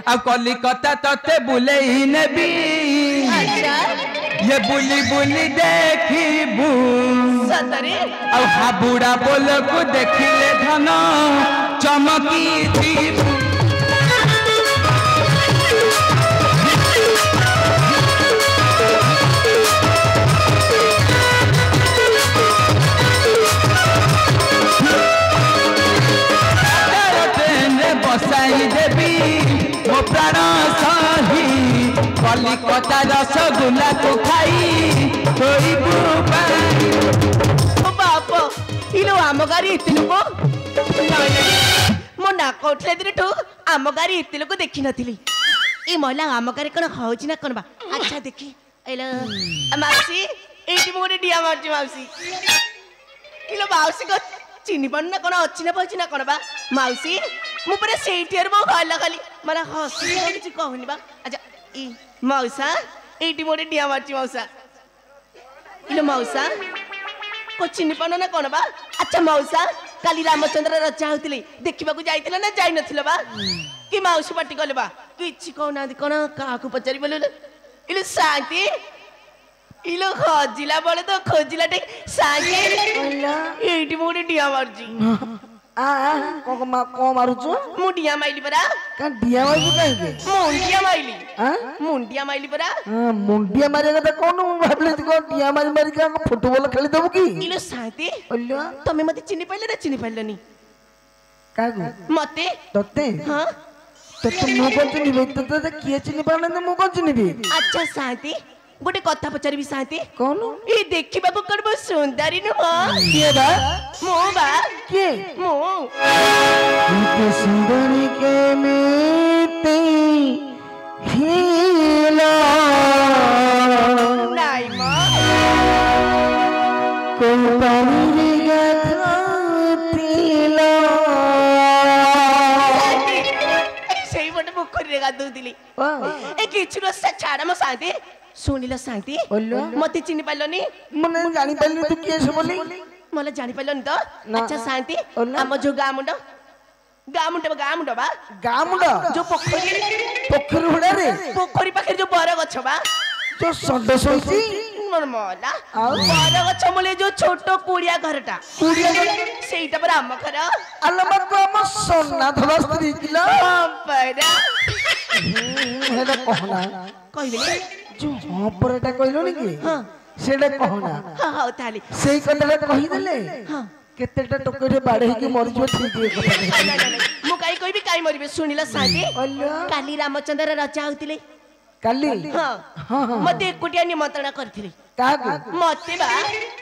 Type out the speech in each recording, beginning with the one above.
आ कलिकता तते बुलेई नेबी अच्छा ये बुली बुली देखिबू सतरे आ हाबुड़ा बोल को देखिले धन चमकी थी बसाई देवी मो प्राण सही कलिकता रसगुल्ला को खाई बाप इलो आम गाड़ी इतिल को मो नाक उठले दिन आम गाड़ी इतिल को देखी नथिली ए महिला आम गाड़ी कौन हौची ना कौन बा अच्छा देखी एलो माउसी एटी मोरे डिया मारची माउसी इलो माउसी को चिनी पन ना कौन अच्छी ना पहुंची ना कौन बा माउसी मु पूरा सेटियर मो भल खाली मला हसी किछि कहनी बा अच्छा ई मौसा एटी मोरे डिया मारची मौसा इलो मौसा को चिनी पन ना कौन बा अच्छा मौसा काली रामचंद्र रचा होतिले देखिबा को जाइतिला ना जाई नथिला बा कि मौसी पाटी गले बा किछि कहना दी कोन का को पचारि बोले इलो शांति इलो खोजिला बोले तो खोजिला टे शांति एटी मोरे डिया मारची को मारुचो मुंडिया माइली परा का डिया मारू काहे के मुंडिया माइली मुंडिया माइली परा मुंडिया मारे का कोन भाबले को डिया मारी का फुटबॉल खेली देबो की इलो साथी ओल्लो तमे मते चिनि पाइले ना चिनि पाइलनी कागो मते तते हां तो मु कोन चिनि तो किए चिनि पाने मु कोन चिनि अच्छा साथी गोटे कथा पचारिबी साथी कौन ए देखि बाबू करबो सुंदरी न हो के बा मो बा के मो इतने सुंदरी के मीते हिला नाई मा को पानी गाथा तिला सेई बटे पोखरी रे गादू दिली ए किछु रस छाड़ा म साथी सुनिला साथी मते चिनि पाइलनी मने जानि पाइलनी तू के से बोली मला जानि पाइलनी तो अच्छा साथी हम जो गामुंड बा गामुंड जो पोखरी हुडा रे पोखरी पाखे जो बर गछ बा जो सड सोइची नर्मला बर गछ मोले जो छोटो कुड़िया घरटा कुड़िया सेइटा पर हम घर अलमा को हम सोना धवा स्त्री किला परा हेला कहना कहिबे जो हां पर एटा कहलो नि की हां सेडा कहना हां हां ताली सेई कतला कहि देले हां केतेटा टोकरे बाडे के मर जो ठीक है मु काई कहबी काई मरिबे सुनिला साथी काली रामचंद्र राजा होतिले काली हां हां मते कुटिया निमंत्रण करथिले कागो मते बा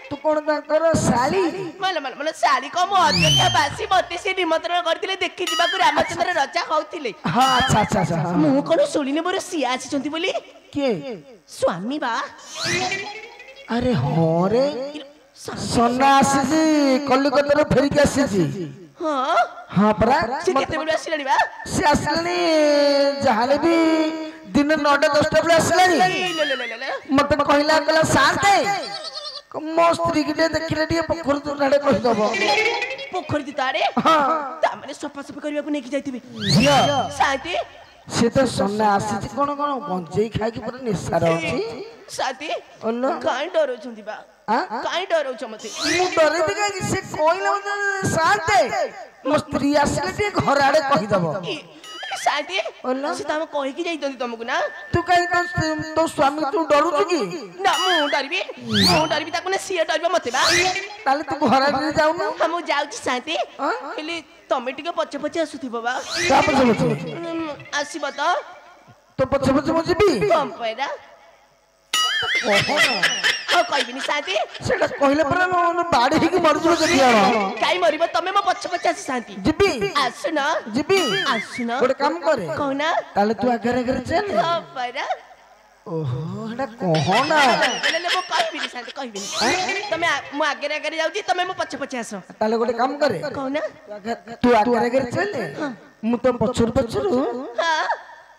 तू कोन ताकर साली मला साली को मो अध्यक्ष बासी मते से निमंत्रण करथिले देखि जिबा को रामचंद्र राजा होतिले हां अच्छा अच्छा मु कोन सुलिने मोर सिया आसी चंती बोली के स्वामी बा अरे हो रे सोना आसी कलिकता रे फेरी के आसी हां हां परा से केते बेला आसिलानी बा से आसिलानी जहाले भी दिन 9टा 10टा बेला आसिलानी मते कहला कला शांत मो स्त्री के देखिले दिए पोखर तो नाडे कहि दबो पोखर दितारे हां ता माने सफा सफा करिया को नेकी जाइतिबे झिया साथी से तो सोना आसी कोन कोन गंजेई खाइ के पूरा निसार अछि साथी ओल्लो काई डरो छंदी बा काई डरो छ मते मु डरे दिगा से कोइला शांत मो स्त्री आसिले दिए घर आडे कहि दबो साथी ओल्लो से तम कहि कि जाई तुमको ना तू कहि तो स्वामी तू डरू छी ना मु डरबी ताको ने सिया डरबे मते बा ताले तू घर आडे जाऊ ना हम जाउ छी साथी हेली तमे टिके पछे पछे आसुथिबो बा का पछे आसीबो तो तो पछे मु जीबी कम पैरा ओ कहबिनी साथी सेटा कहले पर न बाडी ही के मर जबो जदिया काई मरिबो तमे म पछे पछे आसी साथी जीबी आसु न जीबी आसु न गोटे काम करे कहना ताले तू आगे आगे चल पैरा ओहो एटा कहना ले मो कहबिनी साथी कहबिनी तमे मु आगे आगे जाउची तमे म पछे पछे आसो ताले गोटे काम करे कहना तू आगे आगे चल मु तो पछुर हां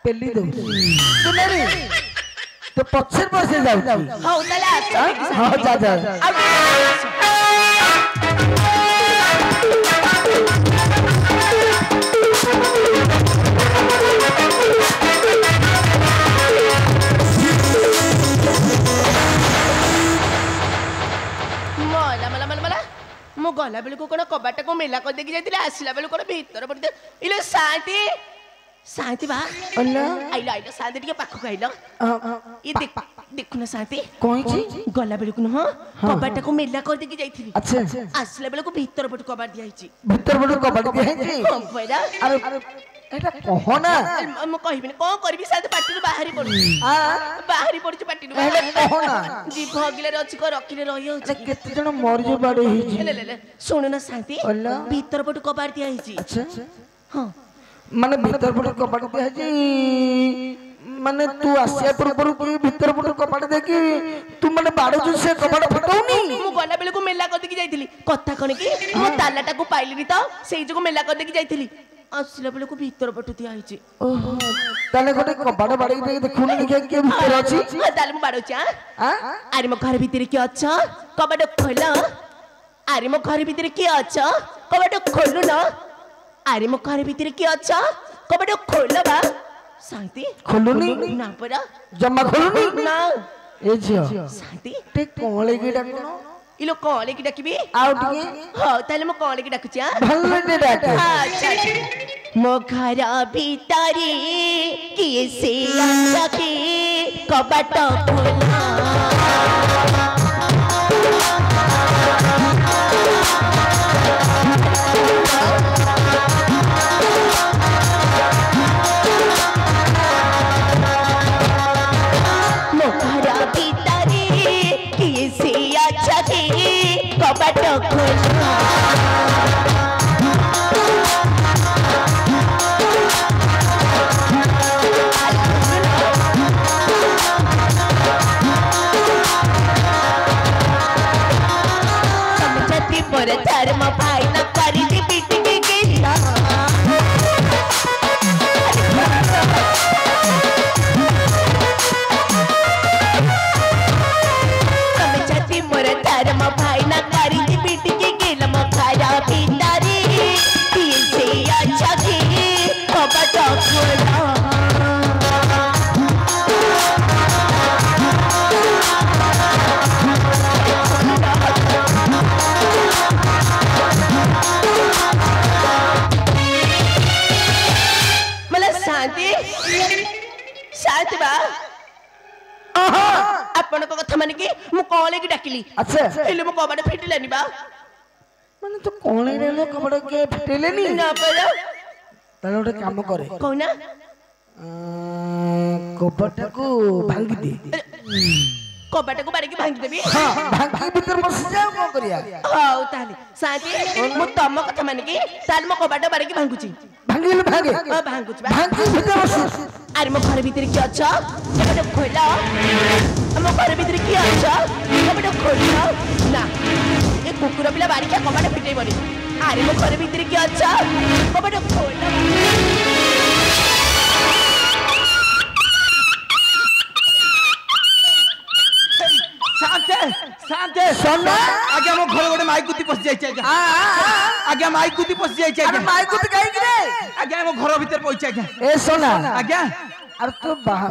पेली दउ तू नहीं तो पछर पछे जाउ हां ताले आसो हां जा जा गला बेलू को कबाटा को मेला कर देकी जाइतिले आसिला बेलू कोन भीतर पड़ते इले शांति शांति बा अल्लाह आइलो आइलो शांति टिके पाखो आइलो ये देखु ना शांति कोई छी गला बेलू को कबाटा को मेला कर देकी जाइथिली अच्छा आसिला बेलू को भीतर पट कबाट दिया हिची भीतर बड़ कबाड़ दिया है हम पैदा अरे एटा कहो ना म कहिबिनी कोन करबी शांति पाटी बाहरी पड़ बाहरी पड़ पाटी एटा कहो ना जी भगिले रछि को रखिले रहियो अरे केते जण मर जे बाड़े ही ले ले ले सुन ना शांति अल्लाह भीतर पट कबाट दिया हिची अच्छा हां माने भीतर बड़ कबाड़ दिया है माने तू आसिया पूर्व की भीतर बड़ कबाड़ दे कि तू माने बाड़ो जो से कबाड़ फटौनी मु गला बेले को मेला कर देकी जाइथिली कथा कोन की मु तालाटा को पाइलिनी तो सेई जको मेला कर देकी जाइथिली आसिला बेले को भीतर पटु दिया हिची ओहो ताले गोटे कबाड़ बाड़ी दे देखुनी देखा के भीतर अछि ताले मु बाड़ो चा हां अरे मो घर भीतर के अच्छा कबाड़ खोल अरे मो घर भीतर के अच्छा कबाड़ खोलु ना अरे मो घर भीतर के अच्छा कबाड़ खोल बा शांति खोलुनी ना पड़ा जम्मा खोलुनी ना ए झियो शांति ते कोले की डाकनो इलो कॉले की डाकिबी आउ टिके हां ताले मो कॉले की डाकुची भल्ले दे डाके अच्छा मो घर भीतरी किसे आके कबाट खोला कबाट खोला समझती मोर धर्म भाई न करी बीट के गेला समझती मोर धर्म भाई न करी बीट के गेला मखारा भीतरी किसे अच्छा के कबाट खोला शांति बा आपण को कथा माने की मु कॉले की डाकिली अच्छा हेले मु कबाड़ फिटिलानी बा माने तो कोणे रे लो कबाड़ के फटेलेनी ना पड़ा ताले ओटे काम करे कोना कबाड़ को भांगी दे कबाड़ को बारे की भांगी देबी हां भांगी भीतर बस जाओ को करिया हां ताले शांति मु तम कथा माने की ताल मु कबाड़ बारे की भांगुची भांगी भांगे भांगुची बा भांगी भीतर बस अरे मो घर भीतर की अच्छा कबाड़ खोला मो घर भीतर की अच्छा कबाड़ खोला ना ए कुकुर पिला बारी के कबाड़ फिटै बनी अरे मो घर भीतर की अच्छा कबाड़ खोला शांते शांते सोना आगे हम घर गोटे माइक गुती पस जाई छै आगे माइक गुती पस जाई छै अरे माइक को काई कि रे आगे हम घर भीतर पहुंच आगे ए सोना आगे अरे तो बाहर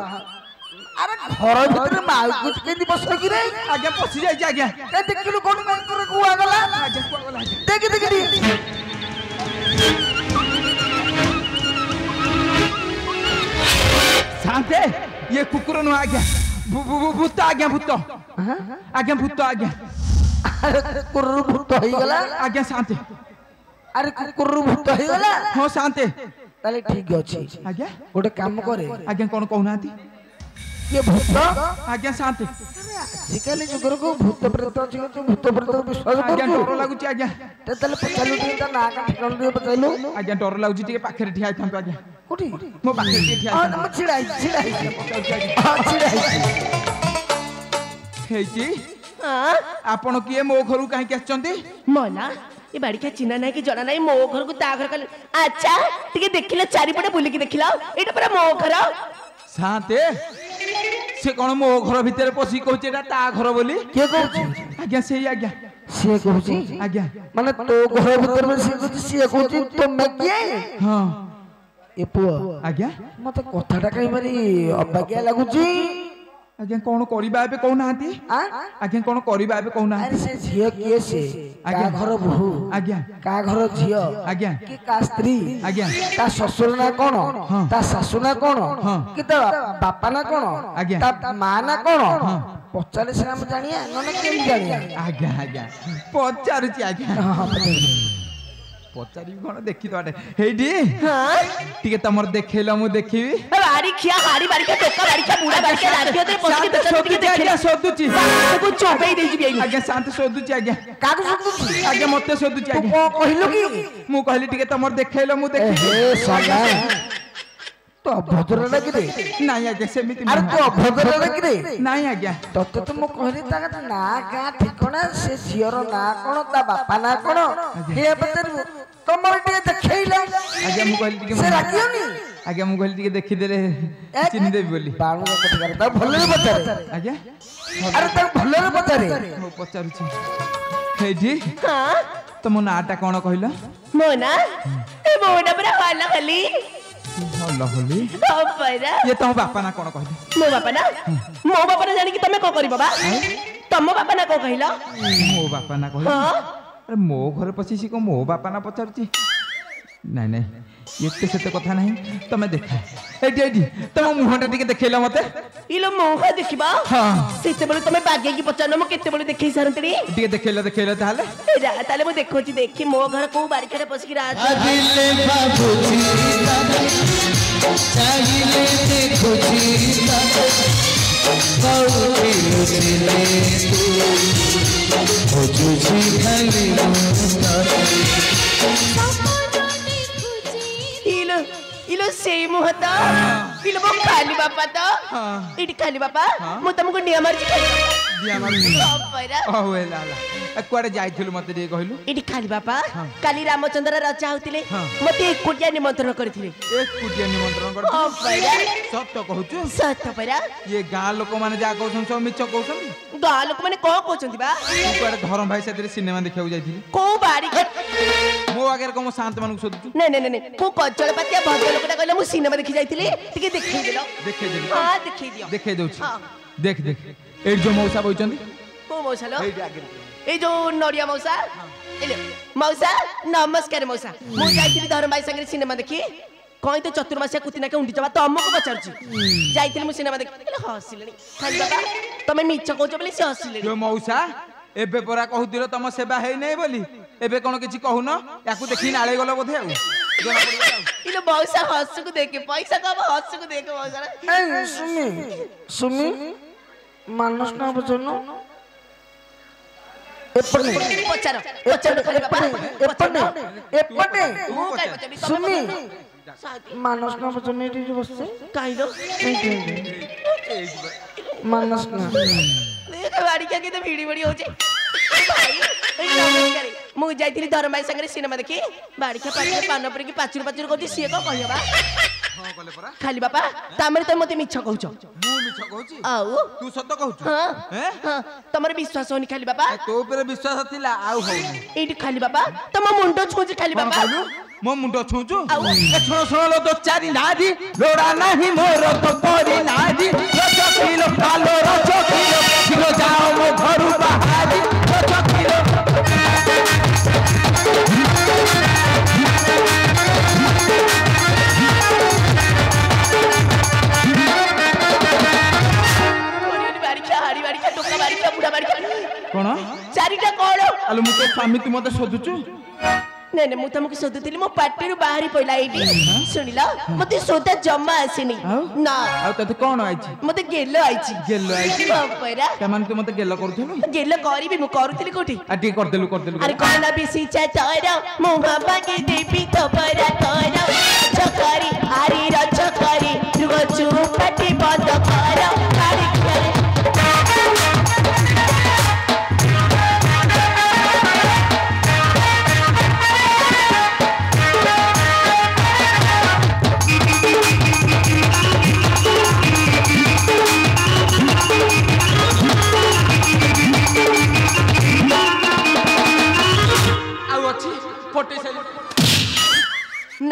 अरे घर भीतर माइक को केदी बस कि रे आगे पस जाई छै आगे ए देखिलु कोन माइक को कुआ गला आगे कुआ गला देख देख दी शांते ये कुकुर न आगे भूत आगे भूत आगे भूत आगे अरे कुकुर भूत होई गला आगे शांते अरे कुकुर भूत होई गला हां शांते ताले ठीक अछि आगे गोटे काम करे आगे कोन कहनाती ये भूत आगे शांते आजिकल जुगर को भूत प्रेत अछि तो भूत प्रेत विश्वास आगे करू डर लागु छी आगे ताले पचालु दी ता ना का ठिकान दे बताइलु आगे डर लागु छी टिके पाखरे ठिया थाम आगे कोठी मो पाखरे ठिया हां थाम हम छिड़ाई हां छिड़ाई हेची हां आपण किए मो घरु काहे के आछंती मोला ये बाड़ी के चिन्ह नहीं कि जना नहीं मो घर को ता घर कल अच्छा टिके देखिलो चारिपटे बुली की देखिलो एटा पूरा मो घर शांते से कोन मो घर भीतर पसी कहूचे एटा ता घर बोली के कहूची आज्ञा से आज्ञा से कहूची आज्ञा माने तो घर भीतर में से कहूची से कहूची तो मैं किए हां ए पुआ आज्ञा मते कथाटा कई बारी अबाग्या लागुची आज्ञा कौन करिबा एबे कहउनांती आज्ञा कौन करिबा एबे कहउनांती अरे से झियो किए से आज्ञा का घर बहू आज्ञा का घर झियो आज्ञा कि का स्त्री आज्ञा ता ससुर ना कौन ता सासु ना कौन कि ता बापा ना कौन आज्ञा ता मां ना कौन पचारे से हम जानिया न केम जानिया आज्ञा आज्ञा पचारुची आज्ञा हां पचारि कोन देखि तो हेडी हां टिके तमर देखैला मु देखिबी बाड़ी खिया हाड़ी बाड़ी का टोका बाड़ी का बुढ़ा बाड़ी का लाठी होते पछी के सोदुची आज्ञा सोदुची को चोपई देई जिबी आज्ञा शांत सोदुची आज्ञा कागु सुदुची आज्ञा मते सोदुची तू आज्ञा को कहिलु कि मु कहली टिके तमर देखैला मु देखि हे साला तो अभद्र लगी रे नाही आज्ञा सेमिति अरे तू अभद्र लगी रे नाही आज्ञा तते तो मु कहली ता ना का ठिकना से झियर ना कोन ता बापा ना कोन हे बतर तमर टे देखैला आज्ञा मु कहली टिके से राखियोनी आज्ञा मु कहली टिके देखि देले चिन्ह देबी बोली बाणु का कथि करता भल्ले बचारे आज्ञा अरे ता भल्ले बचारे हो पचारुची हेडी हां तम नाटा कोन कहला मोना ए मोना बरा वाला खली हल्ला होली परा ये तो बापा ना कोन कहली मो बापा ना जानी कि तमे को करी बाबा तम बापा ना को कहिला मो बापा ना कहली हां अरे मो घर पछिसी को मो बापा ना पचारुची नहीं नहीं एते सेते कथा नहीं तमे देखा एडी एडी तम मुहटा टिके देखैला मते इलो मोह देखिबा हां सेते बोले तमे बागे की पचानो मो केते बोले देखै सारंतडी टिके देखैला ताले जा ताले मो देखोची देखि मो घर को बारिकारे पसकी राज दिले बाबूजी चाहिए देखोजी बाबूजी लुचिले तू खोजुजी खाली इलो इलो सेई मुहता इलो बो खाली बापा तो इडी खाली बापा मो तुमको निया मारजी खाली दिया मार परा ओए लाला कुआडे जाइथिलु मते टिके कहलु इडी खाली बापा काली रामचंद्र रचा होतिले मते एकुटिया निमंत्रण करथिले एक कुटिया निमंत्रण कर ओ परा सत्य कहूछु सत परा ये गां लोक माने जा कहउछन सब मिछ कहउछन गाँ लोक माने को कहउछंती बा कुआडे धरम भाई साथे सिनेमा देखिया जाइथिलि को बारी मो आगे को शांत मानक सोदुछु नहीं को कचड़ पातिया भद्र लोकटा कहले मु सिनेमा देखि जाइतिली टिके देखै देलो देखे दे हां देखै दियो देखे दउछि हां देख देख एड जो मौसा बइचंदी को मौसा लो एडी आगे ए जो नडिया मौसा एले मौसा नमस्कार मौसा मु जाइतिली धरम भाई संगे सिनेमा देखि कहीं तो चतुर्मासिया कुतिना के उंडी जबा तमको पचारछि जाइतिली मु सिनेमा देखि हसिलेनी खाली बाबा तमे मिछ कहउछ बोली से हसिलेनी जो मौसा एबे परा कहूतिलो तम सेवा हेई नै बोली एबे कोन किछि कहून याकू देखि नाळे गलो बोधे आउ जना पड़िया आउ इलो मौसा हसुको देखे पैसा कब हसुको देखे मौसा ए सुमी मानस ना बचनो एपने पचार पचार खाली बाबा एपने मु काय पचारी सुमी मानस ना बचनो एटी बससे काइलो मानस ना देख बाड़ी क्या के भिड़ी बड़ी हो जे भाई नमस्कार मु जाइथिली धरमाई संगे सिनेमा देखि बाड़ी के पाछे पान पर की पाचुर पाचुर कोती सिए को कहबा हां कहले परा खाली बापा तामरे तो मते मिछ कहउछ मु मिछ कहूची आउ तू सत्य कहूछु हां हैं हां तमरे विश्वास होनी खाली बापा तो ऊपर विश्वास थिला आउ होनी एटी खाली बापा तम मुंडो छुजी खाली बापा मो मुंडो छुचु आउ सुनो लो दो चारि नादी लोड़ा नहीं मोर तो परी नादी रचो किलो कालो रचो किलो जाओ मो घरु बाहारी रचो किलो कोन चारिटा कोन आलु मु तो स्वामी तू मते सोदुचु नहीं नहीं मु तुमको सोदुतिली मो पाटी रु बाहरी पइला एटी सुनिला मते सोदा जम्मा आसीनी ना आ तते कोन आइछि मते गेलो आइछि गेलो आइछि बापरा केमान तू मते गेलो करथुनु गेलो करबी मु करूतिली कोठी आ टी कर देलु अरे कोना बेसी चाचारा मुहा बागे देबी खबरा तोरा चकारी आरी र चकारी रुगो चुपटी बंद कर गाड़ी खेले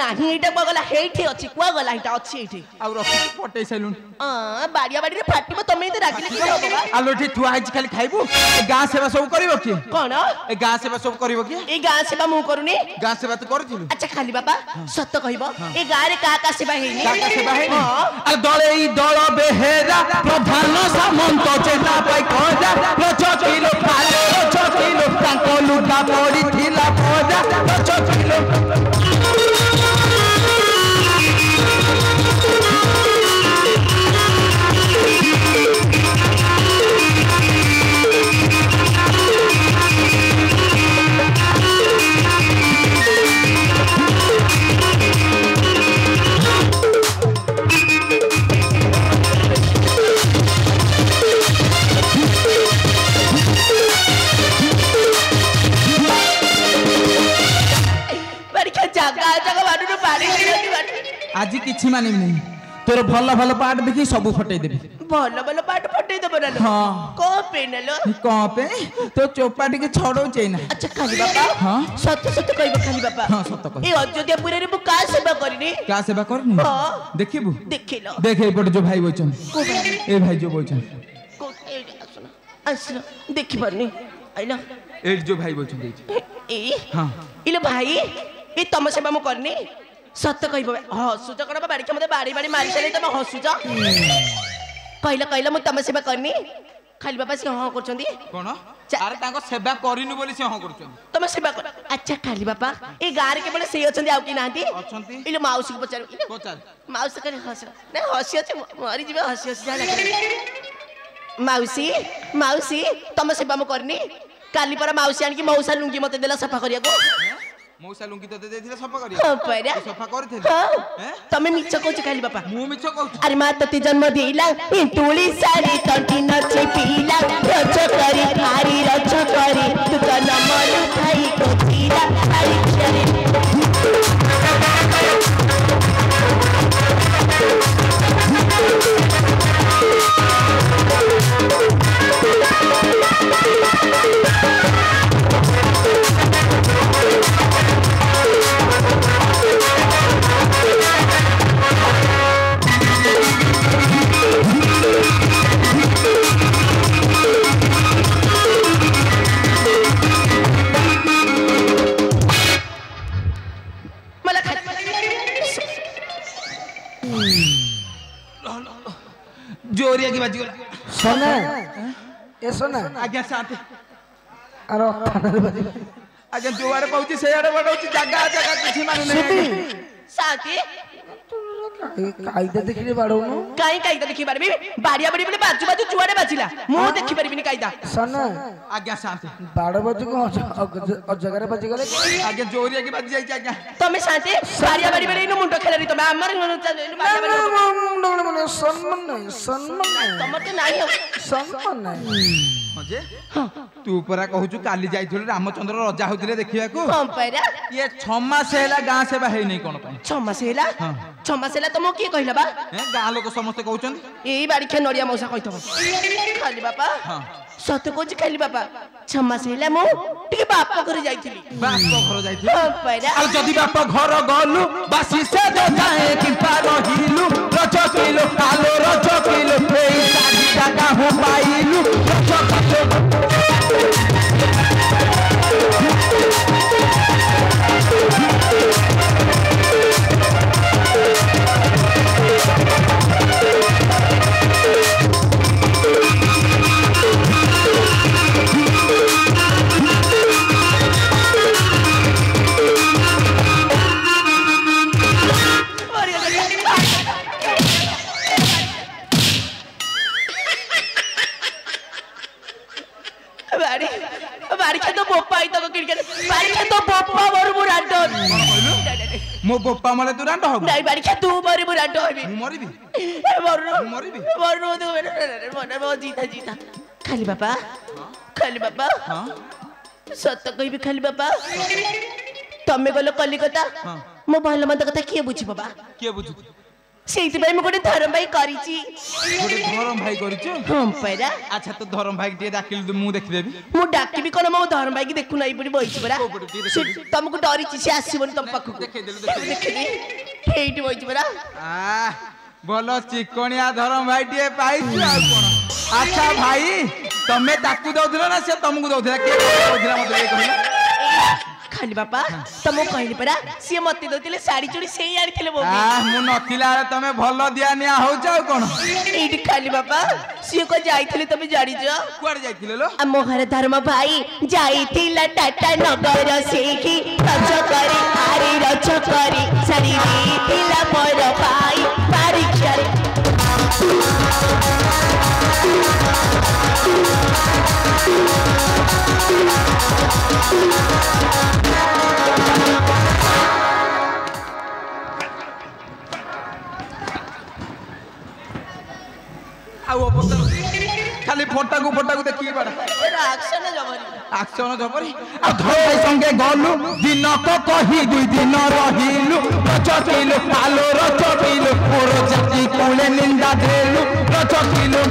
ନାହିଁ ଏଇଟା କୁଆ ଗଲା ହେଇଠି ଅଛି କୁଆ ଗଲା ଏଇଟା ଅଛି ଏଇଠି ଆଉ ରଖି ପଟେଇ ସାଇଲୁନ ବାଡିଆ ବାଡିରେ ଫାଟିବ ତମେ ଏତେ ରାଗିଲେ କି ହବ ବା ଆଲୋ ଏଠି ଥୁଆ ହେଇଛି ଖାଲି ଖାଇବୁ ଏ ଗାଁ ସେବା ସବୁ କରିବ କିଏ କଣ ଏ ଗାଁ ସେବା ସବୁ କରିବ କିଏ ଏଇ ଗାଁ ସେବା ମୁଁ କରୁନି ଗାଁ ସେବା ତୁ କରିଥିଲୁ ଆଚ୍ଛା ଖାଲି ବାପା ସତ କହିବ ଏ ଗାଁରେ କା ସେବା ହେଇନି କାକା ସେବା ହେଇନି ଆଉ ଦଳେ ଏଇ ଦଳ ବେହେରା ପ୍ରଧାନ ସାମନ୍ତ ଚେତା ପାଇ କଜା ରଚକିଲୋ ଖାଲେ ରଚକିଲୋ ତାଙ୍କ ଲୁଟା ପଡିଥିଲା ପଜା ରଚକିଲୋ আজি କିଛି ମାନିବି ତୋର ଭଲ ଭଲ ପାଠ ଦେଖି ସବୁ ଫଟେଇ ଦେବି ଭଲ ଭଲ ପାଠ ଫଟେଇ ଦେବ ନା ହଁ କଣ ପାଇଁ ନେଲ କଣ ପାଇଁ ତୋ ଚୋପା ଟିକେ ଛଡଉଛି ଏଇନା ଆଚ୍ଛା ଖାଲି ବାପା ହଁ ସତ ସତ କହିବ ଖାଲି ବାପା ହଁ ସତ କହ ଏ ଅଯୋଧ୍ୟାପୁରରେ ମୁଁ କା ସେବା କରିନି କା ସେବା କରିନି ହଁ ଦେଖିବୁ ଦେଖିଲ ଦେଖ ଏଇପଟେ ଯୋଉ ଭାଇ ବଇଛନ୍ତି ଏ ଭାଇ ଯୋଉ ବଇଛନ୍ତି ଆସୁନ ଦେଖିପାରୁନି ଆଇଲ ଏଇଠି ଯୋଉ ଭାଇ ବଇଛନ୍ତି ଏଇ ହଁ ଇଲୋ ଭାଇ ଏ ତମ ସେବା ମୁଁ କରିନି ସତ କହିବ ହସୁଛ କଣ ବାଡି ମତେ ବାଡି ବାଡି ମାରି ସାରି ତମେ ହସୁଛ କହିଲ ମୁଁ ତମ ସେବା କରିନି ଖାଲି ବାପା ସେ ହଁ କରୁଛନ୍ତି କଣ ଆରେ ତାଙ୍କ ସେବା କରିନୁ ବୋଲି ସେ ହଁ କରୁଛନ୍ତି ତମ ସେବା କର ଆଚ୍ଛା ଖାଲି ବାପା ଏ ଗାଁରେ କେବଳ ସେଇ ଅଛନ୍ତି ଆଉ କି ନାହାନ୍ତି ଅଛନ୍ତି ଇଲୋ ମାଉସୀକୁ ପଚାରୁ ମାଉସୀ କହିଲେ ହସ ନା ହସି ଅଛି ମରିଯିବେ ହସି ହସି ଯାହା ମାଉସୀ ତମ ସେବା ମୁଁ କରିନି କାଲି ପରା ମାଉସୀ ଆଣିକି ମଉସା ଲୁଙ୍ଗି ମତେ ଦେଲା ସଫା କରିବାକୁ ମଉସା ଲୁଙ୍ଗି ତତେ ଦେଇଥିଲେ ସଫା ହଁ କରିବାକୁ ପରା ସଫା କରିଥିଲି ତମେ ମିଛ କହୁଛ ଖାଲି ବାପା ମୁଁ ମିଛ କହୁଛି ଆରେ ମା ତତେ ଜନ୍ମ ଦେଇଲା ତୁଳି ସାରି ତଣ୍ଟି ନଚି ପିଲା ରଛ କରି ଭାରି ରଛ କରି ତୁ ଜନ୍ମରୁ ଖାଇ କୋଚିଲା ଭାରି जोरिया की बाजी सोना ए सोना आज्ञा शांति अरे थानारे बाजी आज्ञा जो आड़े कहूची से आड़े बढ़ाउची जगह जगह किछि माने नहीं शांति कायदा देखिले बाड़ौनु कायदा देखि पारबी बाड़िया बड़ी बोले बाजू बाजू जुआड़े बाजिला मु देखि पारबिनी कायदा सोना आज्ञा शांति बाड़ बाजू को जगह बाजी गले आज्ञा जोरिया की बाजी जाई आज्ञा तमे शांति बाड़िया बड़ी बड़ी नु मुंडो खेलरी तमे हमर सम्मान तमर तो नाही हो सम्मान नहीं मजे तू परा कहूचु काली जाइथिलु रामचंद्र राजा होतिले देखिया को कम पैरा ये 6 मास हैला गां सेवा हेई नै कोन पई 6 मास हैला 6 मास हैला तमो की कहिला बा गां लोक समस्त कहउचन एई बाड़ी खे नडिया मौसा कहितब खाली बापा सत कोच खाली बापा 6 मास हैला मु टिके बाप घर जाइथिली बाप घर जाइथिली पैरा आ जदी बाप घर गलु बासी से दे जाए कि पारो हिलु रचो किलो कालो रचो किलो एई साडी जागा हो पाइलु रचो किलो मो बोपा मले तू रांड हो नहीं बाड़ी तू मरी मु रांड होबी मु मरिबी मरनु तू मने बहुत जीता खाली बापा हां सत्य कहबी खाली बापा तमे गलो कलिकता मो भल मंद कथा के बुझी बाबा के बुझी ସେଇଥିପାଇଁ ମୁଁ ଗୋଟେ ଧରମ ଭାଇ କରିଛି। ଗୋଟେ ଧରମ ଭାଇ କରିଛୁ? ହଁ ପରା। ଆଚ୍ଛା ତୁ ଧରମ ଭାଇ ଟିକେ ଡାକିଲୁ ମୁଁ ଦେଖିଦେବି। ମୁଁ ଡାକିବି କଣ ମୋ ଧରମ ଭାଇକି ଦେଖୁନ ଏଇପରି ବଇଛି ପରା। ତମକୁ ଡରିଛି ସେ ଆସିବନି ତମ ପାଖକୁ। ଦେଖିବି ଏଇଠି ବଇଛି ପରା। ଭଲ ଚିକଣିଆ ଧରମ ଭାଇ ଟିକେ ପାଇଛୁ ଆଉ କଣ। ଆଚ୍ଛା ଭାଇ ତମେ ତାକୁ ଦଉଥିଲ ନା ସେ ତମକୁ ଦଉଥିଲା? କିଏ ଦଉଥିଲା ମତେ ଟିକେ କହିଲ? ଖାଲି ବାପା ତମକୁ କହିଲି ପରା ସିଏ ମତେ ଦଉଥିଲେ ଶାଢୀ ଚୁଡ଼ି ସେଇ ଆଣିଥିଲେ ମୋ ମୁଁ ନଥିଲା ବେଳେ ତମେ ଭଲ ଦିଆ ନିଆ ହଉଛ ଆଉ କଣ। ଏଇଠି ଖାଲି ବାପା ସିଏ କଣ ଯାଇଥିଲେ ତମେ ଜାଣିଛ? କୁଆଡେ ଯାଇଥିଲେ ଲୋ? ଆମ ଘର ଧର୍ମ ଭାଇ ଯାଇଥିଲା ଟାଟା ନଗର ସେଇଠି ରଜ କରି ଆରେ ରଜ କରି ଶାଢୀ ଦେଇଥିଲା ମୋର ଭାଇ ପରୀକ୍ଷାରେ। ଖାଲି ଫଟାକୁ ଦେଖିକି ବାଡା ଆକ୍ସନ ଜବରି ଆକ୍ସନ ଜବରି। ଆଉ ଧରମ ସଙ୍ଗେ ଗଲୁ ଦିନକ କହି 2 ଦିନ ରହିଲୁ ରଚକିଲୁ ଆଲୋ ରଚକିଲୁ ମୋର ଜାତି କୁଳେ ନିନ୍ଦା ଦେଲୁ ରଚକିଲୁ।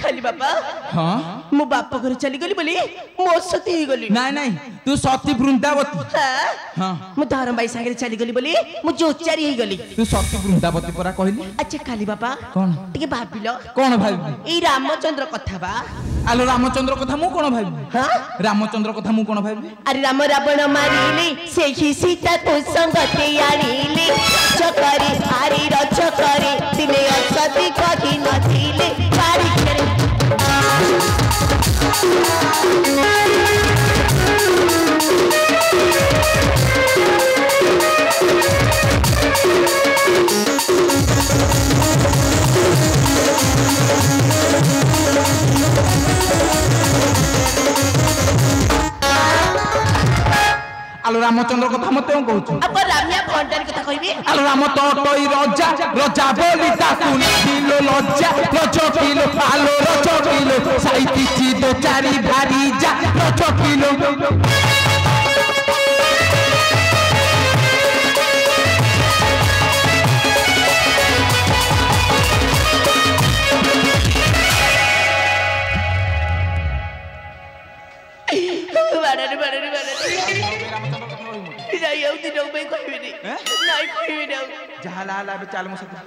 ଖାଲି ବାପା ହଁ ମୋ ବାପ ଘରେ ଚାଲିଗଲି ବୋଲି ମୋ ସତୀ ହେଇଗଲି। ନାଇଁ ନାଇଁ ତୁ ସତୀ ବୃନ୍ଦାବତୀ। ହଁ ମୁଁ ଧରମ ଭାଇ ସାଙ୍ଗରେ ଚାଲିଗଲି ବୋଲି ମୁଁ ଯୋଚାରୀ ହେଇଗଲି। ତୁ ସତୀ ବୃନ୍ଦାବତୀ ପରା କହିଲି। ଆଚ୍ଛା ଖାଲି ବାପା କଣ ଟିକେ ଭାବିଲ? କଣ ଭାବିବି? ଏଇ ରାମଚନ୍ଦ୍ର କଥା ବା। ଆଲୋ ରାମଚନ୍ଦ୍ର କଥା ମୁଁ କଣ ଭାବିବି? ରାମଚନ୍ଦ୍ର କଥା ମୁଁ କଣ ଭାବିବି? ଆରେ ରାମ ରାବଣ ମାରିଲେ ସେହି ସୀତା ତୁ ସଙ୍ଗତେ ଆଣିଲେ ରଜ କରି ଆରେ ରଜ କରି ଦିନେ ଅସତୀ କହି ନଥିଲେ ବାରିକରେ। আলো রামচন্দ্র কথা মতে কହୁଛୁ? আপ রামিয়া ভণ্ডারি কথা কইবি? আলো রাম তই রজা রজা বলি তাকু দিল লজ্জা রজ কিলো আলো রজ কিলো সাইতিছি দো চারি ভারি যা রজ কিলো। বাড়ারে বাড়ারে বাড়ারে যাই আউ দিন উপায় কইবিনি নাই কইবিনি যাহালা হালা বে চাল মো সাথে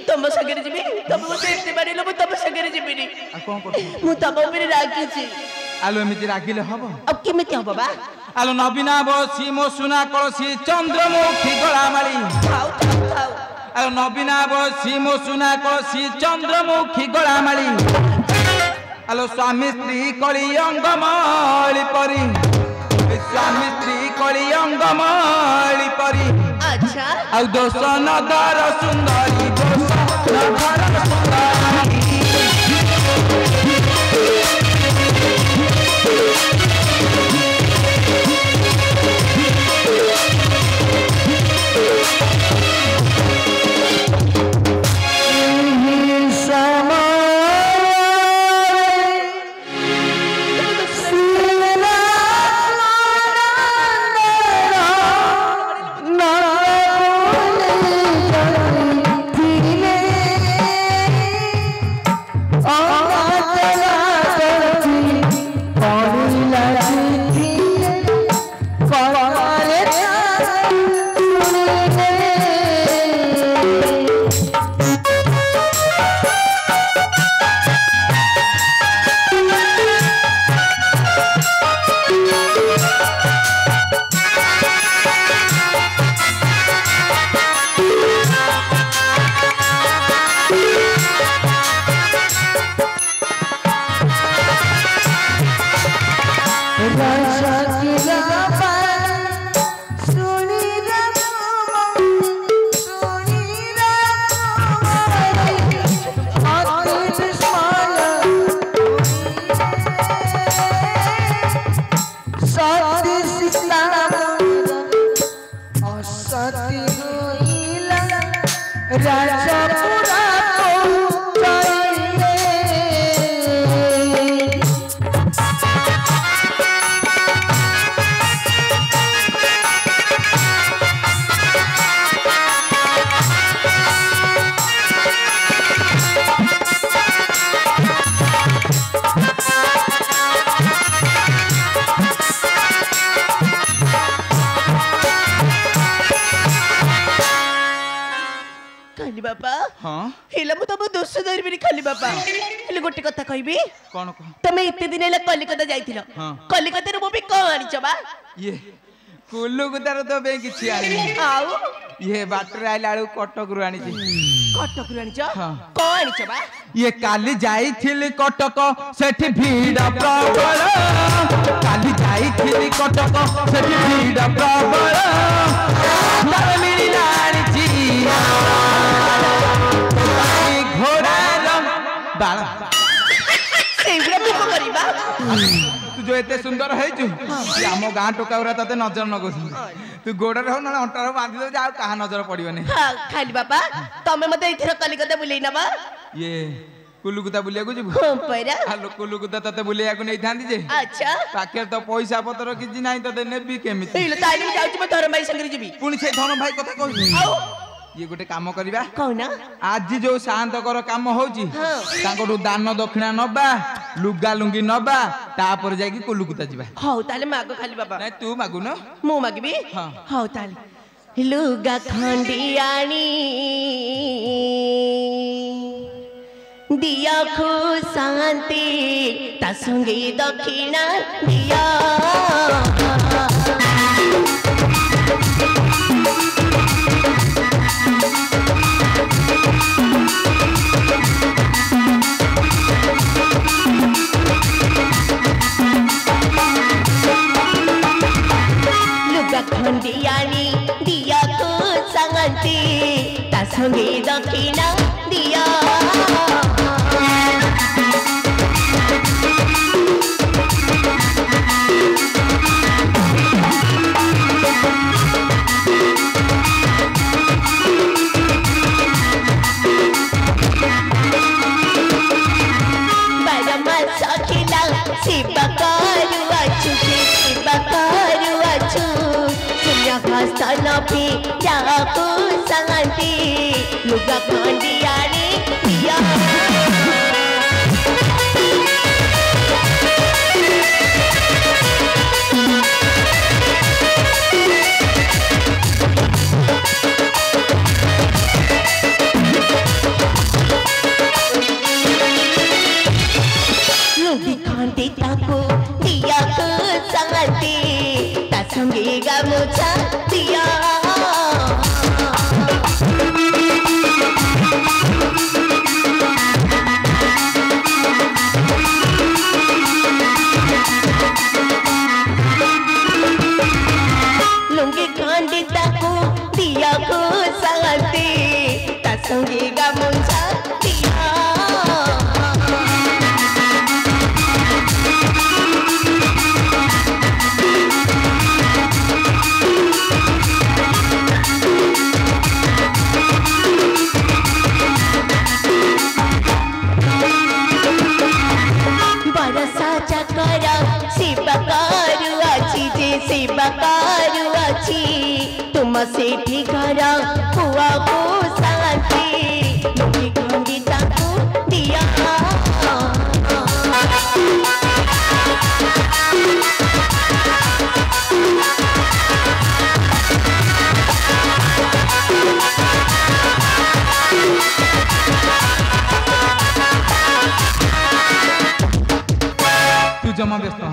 তম সাগরে যাবি তম মতে এতে বাড়িলো মু তম সাগরে যাবিনি। আর কোন করছি? মু তম উপরে রাগিছি। আলো এমিতি রাগিলে হব? আর কেমিতি হব বাবা? আলো নবীনা বসি মো সুনা কলসি চন্দ্রমুখী গলামালি খাও খাও খাও। আলো নবীনা বসি মো সুনা কলসি চন্দ্রমুখী গলামালি আলো স্বামী স্ত্রী কলি অঙ্গমলি পরি স্বামী স্ত্রী কলি অঙ্গমলি পরি। আচ্ছা আউ দোষ নদর সুন্দরী দোষ নদর সুন্দরী। हाँ हेला मु तब दोष धरबी खाली बाबा हेले गोटे कथा कहबी कौन कह तमे इते दिन हेला कलिकता जाइथिलो हाँ। कलिकता रे मो भी कोन आनिछ बा ये कुल्लू गुदार तो बे किछि आनी आउ ये बाटर आइला आलू कटक रु आनी कटक रे आनिछ हाँ। कोन आनिछ बा ये काली जाइथिली कटक सेठी भीड़ प्रबल काली जाइथिली कटक सेठी भीड़ प्रबल तार मिलिला आनिछि घोड़ार बाल सेइबरा को करबा तू जो एते सुंदर हैछु कि आम गाँ टोकाउरा तते नजर नगोसी तू गोड़र हो ना अंटार बांधी दो जा कहा नजर पड़िबनी हां खाली बाबा तमे मते इथर कलिकता बुलेई नबा ये कुलुकुता बुलिया को जीवु हां पैरा हालो कुलुकुता तते बुलिया को नै थांदी जे अच्छा पाखे तो पैसा पतर किछि नाही तते नेबी केमिति हेले ताइले जाउची म धर्म भाई संगे जीबी पुणी से धन भाई कथा कहू आउ ये गोटे काम करबा कहना आज जो शांत कर काम होची हाँ। तांको दान दक्षिणा नबा लुगा लुंगी नबा तापर जाई कि कुलुकुता जीवा हौ ताले मागो खाली बाबा नाही तू मागु न मु मागबी हाँ। हौ ताले लुगा खंडियाणी दिया खो शांति ता संगे दक्षिणा दिया खंडियाणी दिया को संगति ता संगे दक्षिणा दिया बरमा सखिला शिव करुआ चुके शिव करुआ चु हसन भी जाको संगति लुगा खंडियाणी दिया लुगी खंडी ताको दिया को संगति ता संगे गामुछा दिया लुंगी खंडी ताको दिया को संगति ता संगे गामुछा दिया तुम सेठी घर हुआ को शांति लुंगी खंडी ताको दिया तू जमा व्यस्त हो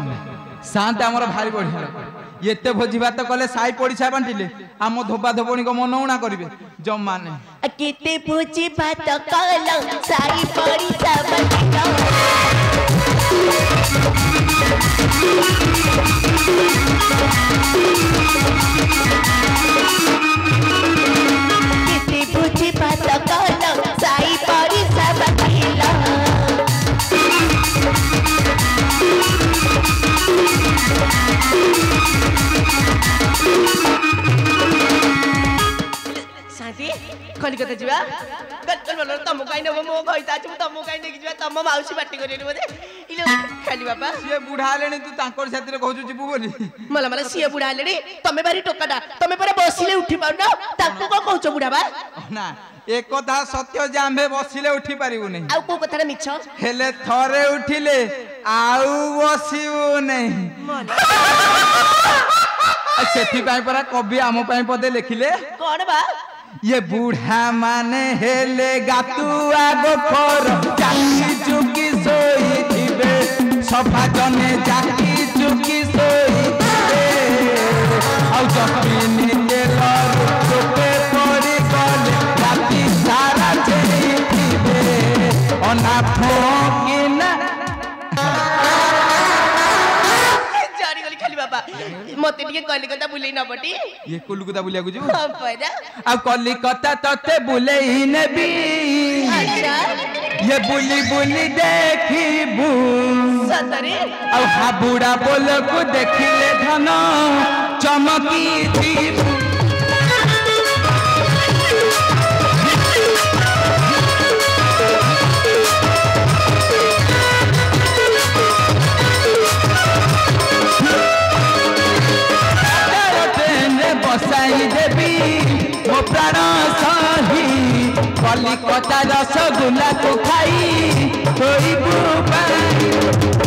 शांत आमर भारी बढ़िया एते भोजी भात कले साई पड़िसा बांटिले आम धोबा धोबणी को मन उणा करिवे जमा ने केते भोजी भात कल साई पड़िसा बांटिलो केते भोजी भात कल साई पड़िसा बांटिलो शांति कलिकता जीवा कल बोल तम कहीं नब मो कहिता छु तम कहीं देखि जीवा तम माउसी पार्टी करेनी बोले इलो खाली बाबा से बुढ़ा लेनी तू तांकर साथी रे कहजु जीबू बोली मला मला सिए बुढ़ा लेनी तमे बारी टोकाटा तमे पर बसिले उठी पाउ न ताको को कहउछ बुढ़ा बा ना एक कथा सत्य जे आम्भे बसिले उठी पारिबु नै आ को कथा मिछ हेले थरे उठिले आउ बसिबु नै सेठी पाई परा कवि आम पाई पदे लिखिले कोन बा ये बूढ़ा माने हेले गातुआ गोखर जाकी चुकी सोई थिबे सफा जने जाकी चुकी सोई थिबे आउ जपिनी तेलर चोपे पड़ी गले राती सारा चेई थिबे अना फोकिना जारी गली खाली बाबा मते टिके कलिकता बुलेई न पटी ये कोलकाता बुलिया को जो हां परा आ कलिकता तते बुलेई नेबी अच्छा ये बुली बुली देखिबू सतरे आ हाबुड़ा बोल को देखिले धन चमकी थी बसाई देवी मो प्राण सही कलिकता रसगुल्ला को खाई थोड़ी बुपाई